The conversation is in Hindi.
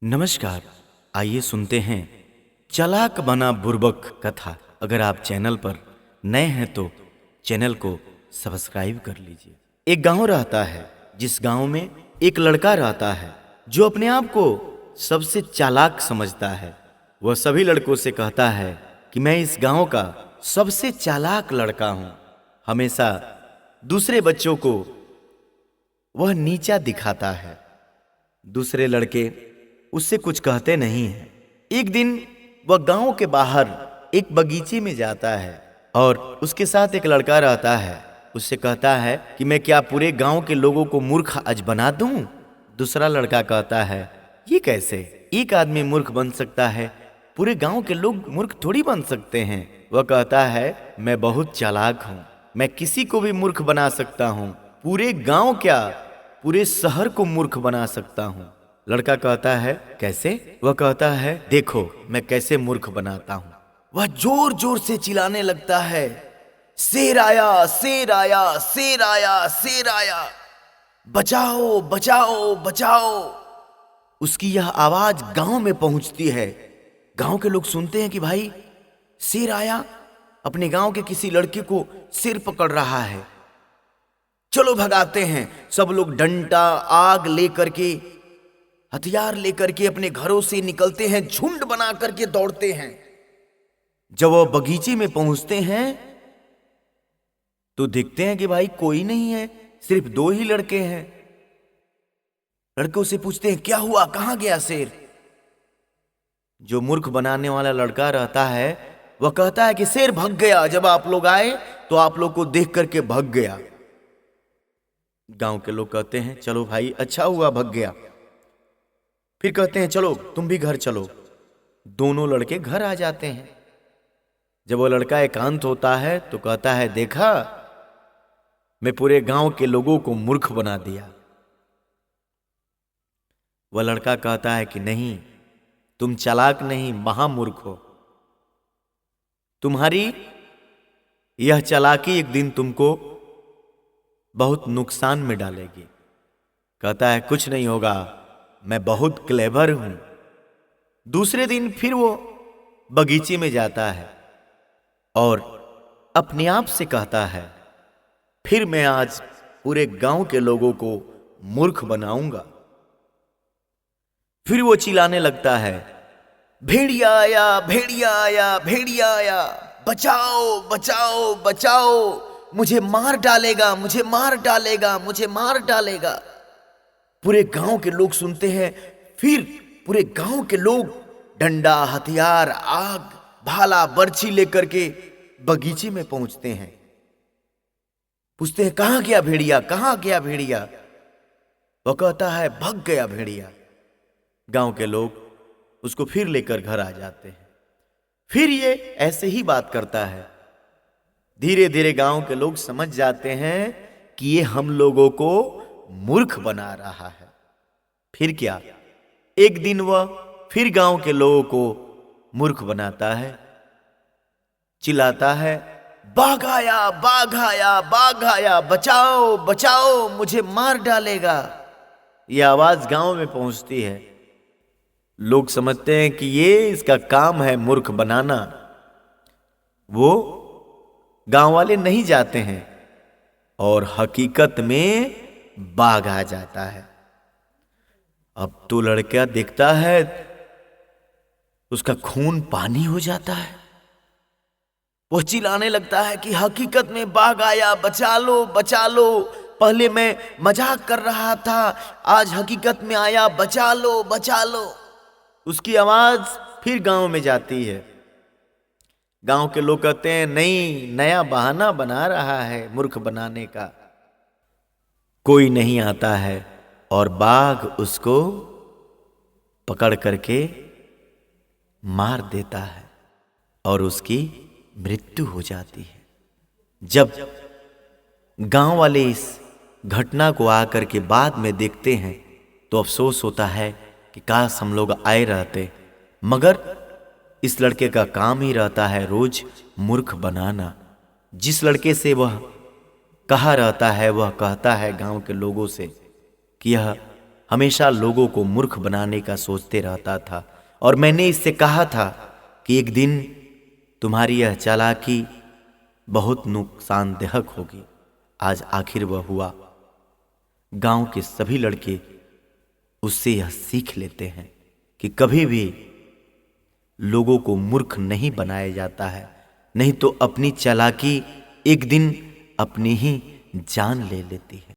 नमस्कार। आइए सुनते हैं चालाक बना बुर्बक कथा। अगर आप चैनल पर नए हैं तो चैनल को सब्सक्राइब कर लीजिए। एक गांव रहता है, जिस गांव में एक लड़का रहता है जो अपने आप को सबसे चालाक समझता है। वह सभी लड़कों से कहता है कि मैं इस गांव का सबसे चालाक लड़का हूं। हमेशा दूसरे बच्चों को वह नीचा दिखाता है। दूसरे लड़के उससे कुछ कहते नहीं हैं। एक दिन वह गांव के बाहर एक बगीचे में जाता है और उसके साथ एक लड़का रहता है। उससे कहता है कि मैं क्या पूरे गांव के लोगों को मूर्ख आज बना दूं? दूसरा लड़का कहता है, ये कैसे? एक आदमी मूर्ख बन सकता है, पूरे गांव के लोग मूर्ख थोड़ी बन सकते हैं। वह कहता है, मैं बहुत चालाक हूं, मैं किसी को भी मूर्ख बना सकता हूं। पूरे गांव क्या, पूरे शहर को मूर्ख बना सकता हूं। लड़का कहता है, कैसे? वह कहता है, देखो मैं कैसे मूर्ख बनाता हूं। वह जोर जोर से चिल्लाने लगता है, शेर आया, शेर आया, शेर आया, शेर आया, बचाओ बचाओ बचाओ। उसकी यह आवाज गांव में पहुंचती है। गांव के लोग सुनते हैं कि भाई शेर आया, अपने गांव के किसी लड़के को शेर पकड़ रहा है। चलो भगाते हैं। सब लोग डंडा, आग लेकर के, हथियार लेकर के अपने घरों से निकलते हैं, झुंड बना करके दौड़ते हैं। जब वो बगीचे में पहुंचते हैं तो देखते हैं कि भाई कोई नहीं है, सिर्फ दो ही लड़के हैं। लड़कों से पूछते हैं, क्या हुआ, कहां गया शेर? जो मूर्ख बनाने वाला लड़का रहता है वह कहता है कि शेर भाग गया, जब आप लोग आए तो आप लोग को देख करके भाग गया। गांव के लोग कहते हैं, चलो भाई अच्छा हुआ भाग गया। फिर कहते हैं, चलो तुम भी घर चलो। दोनों लड़के घर आ जाते हैं। जब वो लड़का एकांत होता है तो कहता है, देखा मैं पूरे गांव के लोगों को मूर्ख बना दिया। वह लड़का कहता है कि नहीं, तुम चालाक नहीं, महामूर्ख हो। तुम्हारी यह चालाकी एक दिन तुमको बहुत नुकसान में डालेगी। कहता है, कुछ नहीं होगा, मैं बहुत क्लेवर हूं। दूसरे दिन फिर वो बगीचे में जाता है और अपने आप से कहता है, फिर मैं आज पूरे गांव के लोगों को मूर्ख बनाऊंगा। फिर वो चिल्लाने लगता है, भेड़िया आया, भेड़िया आया, भेड़िया आया, बचाओ बचाओ बचाओ, मुझे मार डालेगा, मुझे मार डालेगा, मुझे मार डालेगा। पूरे गांव के लोग सुनते हैं। फिर पूरे गांव के लोग डंडा, हथियार, आग, भाला, बर्छी लेकर के बगीचे में पहुंचते हैं। पूछते हैं, कहां गया भेड़िया, कहां गया भेड़िया? वो कहता है, भाग गया भेड़िया। गांव के लोग उसको फिर लेकर घर आ जाते हैं। फिर ये ऐसे ही बात करता है। धीरे धीरे गांव के लोग समझ जाते हैं कि ये हम लोगों को मूर्ख बना रहा है। फिर क्या, एक दिन वह फिर गांव के लोगों को मूर्ख बनाता है। चिल्लाता है, बाघ आया, बाघ आया, बाघ आया, बचाओ बचाओ, मुझे मार डालेगा। यह आवाज गांव में पहुंचती है। लोग समझते हैं कि ये इसका काम है मूर्ख बनाना। वो गांव वाले नहीं जाते हैं और हकीकत में बाघ आ जाता है। अब तो लड़का देखता है, उसका खून पानी हो जाता है। वो चिल्लाने लगता है कि हकीकत में बाघ आया, बचा लो बचा लो, पहले मैं मजाक कर रहा था, आज हकीकत में आया, बचा लो बचा लो। उसकी आवाज फिर गांव में जाती है। गांव के लोग कहते हैं, नहीं, नया बहाना बना रहा है मूर्ख बनाने का। कोई नहीं आता है और बाघ उसको पकड़ करके मार देता है और उसकी मृत्यु हो जाती है। जब गांव वाले इस घटना को आकर के बाद में देखते हैं तो अफसोस होता है कि काश हम लोग आए रहते, मगर इस लड़के का काम ही रहता है रोज मूर्ख बनाना। जिस लड़के से वह कहा रहता है, वह कहता है गांव के लोगों से कि यह हमेशा लोगों को मूर्ख बनाने का सोचते रहता था और मैंने इससे कहा था कि एक दिन तुम्हारी यह चालाकी बहुत नुकसानदेहक होगी। आज आखिर वह हुआ। गांव के सभी लड़के उससे यह सीख लेते हैं कि कभी भी लोगों को मूर्ख नहीं बनाया जाता है, नहीं तो अपनी चालाकी एक दिन अपनी ही जान ले लेती है।